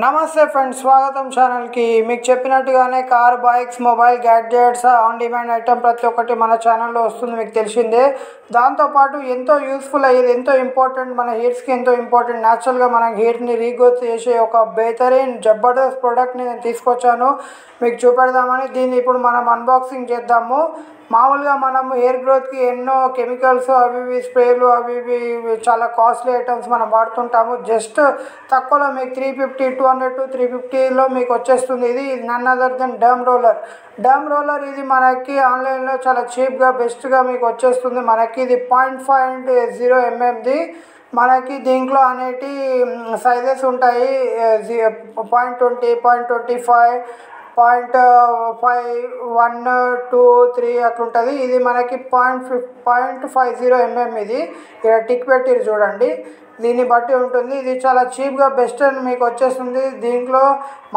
నమస్తే ఫ్రెండ్స్, స్వాగతం ఛానల్కి. మీకు చెప్పినట్టుగానే car, bikes, mobile gadgets, on demand item ప్రతి ఒక్కటి మన ఛానల్లో వస్తుంది, మీకు తెలిసిందే. దాంతోపాటు ఎంతో యూస్ఫుల్ అయ్యేది, ఎంతో ఇంపార్టెంట్, మన హెయిర్స్కి ఎంతో ఇంపార్టెంట్, న్యాచురల్గా మన హెయిర్ని రీగ్రోత్ చేసే ఒక బెహతరీన్ జబర్దస్త్ ప్రోడక్ట్ని నేను తీసుకొచ్చాను మీకు చూపెడదామని. దీన్ని ఇప్పుడు మనం అన్బాక్సింగ్ చేద్దాము. మామూలుగా మనం హెయిర్ గ్రోత్కి ఎన్నో కెమికల్స్ అవి ఇవి స్ప్రేలు అవి ఇవి చాలా కాస్ట్లీ ఐటమ్స్ మనం వాడుతుంటాము. జస్ట్ తక్కువలో మీకు 350, 200 to 350లో మీకు వచ్చేస్తుంది. ఇది నన్ అదర్ దెన్ డర్మ్ రోలర్. ఇది మనకి ఆన్లైన్లో చాలా చీప్గా బెస్ట్గా మీకు వచ్చేస్తుంది. మనకి ఇది 0.50 mmది. మనకి దీంట్లో అనేటి సైజెస్ ఉంటాయి. 0.20, 0.25, 0.5, 1, 2, 3 అట్లుంటుంది. ఇది మనకి 0.50 mm. ఇది ఇక్కడ టిక్ పెట్టి చూడండి, దీన్ని బట్టి ఉంటుంది. ఇది చాలా చీప్గా బెస్ట్ అని మీకు వచ్చేస్తుంది. దీంట్లో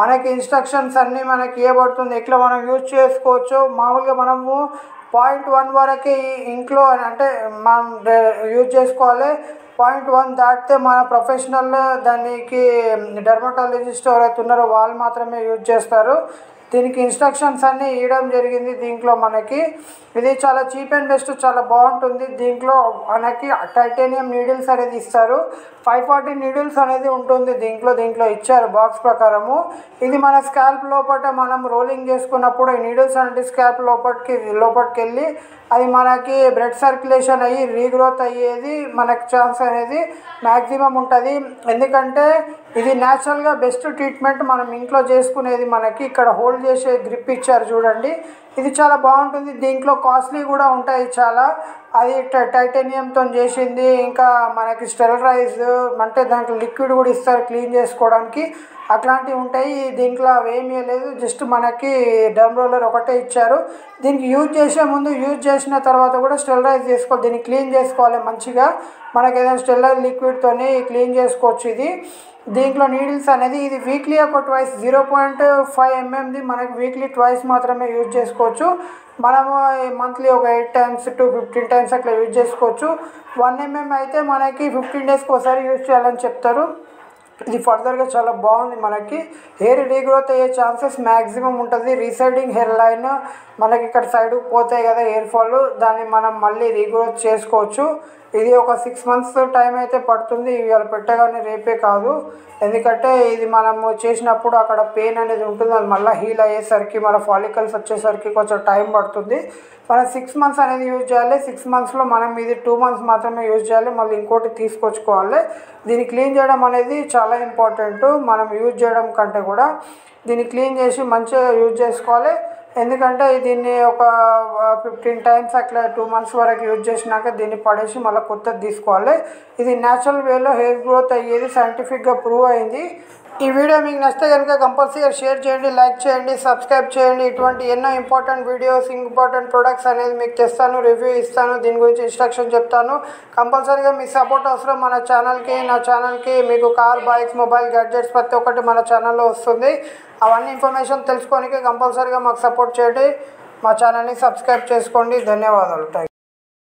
మనకి ఇన్స్ట్రక్షన్స్ అన్నీ మనకి ఇవ్వబడుతుంది, ఎట్లా మనం యూజ్ చేసుకోవచ్చు. మామూలుగా మనము 0.1 వరకు ఇంట్లో అంటే మనం యూజ్ చేసుకోవాలి. 0.1 దాటితే మన ప్రొఫెషనల్ దానికి డెర్మటాలజిస్ట్ ఎవరైతే ఉన్నారో వాళ్ళు మాత్రమే యూజ్ చేస్తారు. దీనికి ఇన్స్ట్రక్షన్స్ అన్నీ ఇవ్వడం జరిగింది దీంట్లో మనకి. ఇది చాలా చీప్ అండ్ బెస్ట్, చాలా బాగుంటుంది. దీంట్లో మనకి టైటానియం నీడిల్స్ అనేది ఇస్తారు. 540 నీడిల్స్ అనేది ఉంటుంది దీంట్లో ఇచ్చారు బాక్స్ ప్రకారము. ఇది మన స్కాల్ప్ లోపల మనం రోలింగ్ చేసుకున్నప్పుడు ఈ నీడిల్స్ అనేది స్కాల్ప్ లోపలికి వెళ్ళి అది మనకి బ్లడ్ సర్క్యులేషన్ అయ్యి రీగ్రోత్ అయ్యేది మనకి ఛాన్స్ అనేది మ్యాక్సిమం ఉంటుంది. ఎందుకంటే ఇది న్యాచురల్గా బెస్ట్ ట్రీట్మెంట్ మనం ఇంట్లో చేసుకునేది. మనకి ఇక్కడ హోల్డ్ చేసే గ్రిప్ ఇచ్చారు చూడండి, ఇది చాలా బాగుంటుంది. దీంట్లో కాస్ట్లీ కూడా ఉంటాయి చాలా. అది టైటానియంతో చేసింది. ఇంకా మనకి స్టెరిలైజ్ అంటే దాంట్లో లిక్విడ్ కూడా ఇస్తారు క్లీన్ చేసుకోవడానికి, అట్లాంటివి ఉంటాయి. దీంట్లో అవేమీ లేదు, జస్ట్ మనకి డర్మ్ రోలర్ ఒకటే ఇచ్చారు. దీనికి యూజ్ చేసే ముందు, యూజ్ చేసిన తర్వాత కూడా స్టెరిలైజ్ చేసుకోవాలి. దీన్ని క్లీన్ చేసుకోవాలి మంచిగా. మనకి ఏదైనా స్టెరిలైజ్ లిక్విడ్తోని క్లీన్ చేసుకోవచ్చు. ఇది దీంట్లో నీడిల్స్ అనేది ఇది వీక్లీ ఒక ట్వైస్ 0.5 mmది మనకి వీక్లీ ట్వైస్ మాత్రమే యూజ్ చేసుకోవచ్చు. మనము మంత్లీ ఒక 8 times to 15 times అట్లా యూజ్ చేసుకోవచ్చు. 1 mm అయితే మనకి 15 daysకి ఒకసారి యూజ్ చేయాలని చెప్తారు. ఇది ఫర్దర్గా చాలా బాగుంది. మనకి హెయిర్ రీగ్రోత్ అయ్యే ఛాన్సెస్ మ్యాక్సిమం ఉంటుంది. రీసైడింగ్ హెయిర్ లైన్ మనకి ఇక్కడ సైడ్కి పోతాయి కదా హెయిర్ ఫాల్, దాన్ని మనం మళ్ళీ రీగ్రోత్ చేసుకోవచ్చు. ఇది ఒక 6 months టైం అయితే పడుతుంది. ఇవాళ పెట్టగానే రేపే కాదు, ఎందుకంటే ఇది మనము చేసినప్పుడు అక్కడ పెయిన్ అనేది ఉంటుంది. అది మళ్ళీ హీల్ అయ్యేసరికి మన ఫాలికల్స్ వచ్చేసరికి కొంచెం టైం పడుతుంది. మనం 6 months అనేది యూజ్ చేయాలి. 6 monthsలో మనం ఇది 2 months మాత్రమే యూజ్ చేయాలి, మళ్ళీ ఇంకోటి తీసుకొచ్చుకోవాలి. దీన్ని క్లీన్ చేయడం అనేది చాలా ఇంపార్టెంట్. మనం యూజ్ చేయడం కంటే కూడా దీన్ని క్లీన్ చేసి మంచిగా యూజ్ చేసుకోవాలి. ఎందుకంటే దీన్ని ఒక 15 times అట్లా 2 months వరకు యూజ్ చేసినాక దీన్ని పడేసి మళ్ళీ కొత్తది తీసుకోవాలి. ఇది న్యాచురల్ వేలో హెయిర్ గ్రోత్ అయ్యేది, సైంటిఫిక్గా ప్రూవ్ అయింది. ఈ వీడియో మీకు నచ్చితే కనుక కంపల్సరీగా షేర్ చేయండి, లైక్ చేయండి, సబ్స్క్రైబ్ చేయండి. ఇటువంటి ఎన్నో ఇంపార్టెంట్ వీడియోస్, ఇంపార్టెంట్ ప్రొడక్ట్స్ అనేది మీకు తెస్తాను, రివ్యూ ఇస్తాను, దీని గురించి ఇన్స్ట్రక్షన్ చెప్తాను. కంపల్సరీగా మీ సపోర్ట్ అవసరం మన ఛానల్కి. నా ఛానల్కి మీకు కార్, బైక్స్, మొబైల్ గ్యాడ్జెట్స్ ప్రతి ఒక్కటి మన ఛానల్లో వస్తుంది. అవన్నీ ఇన్ఫర్మేషన్ తెలుసుకోనికి కంపల్సరీగా మాకు సపోర్ట్ చేయండి. మా ఛానల్ని సబ్స్క్రైబ్ చేసుకోండి. ధన్యవాదాలు.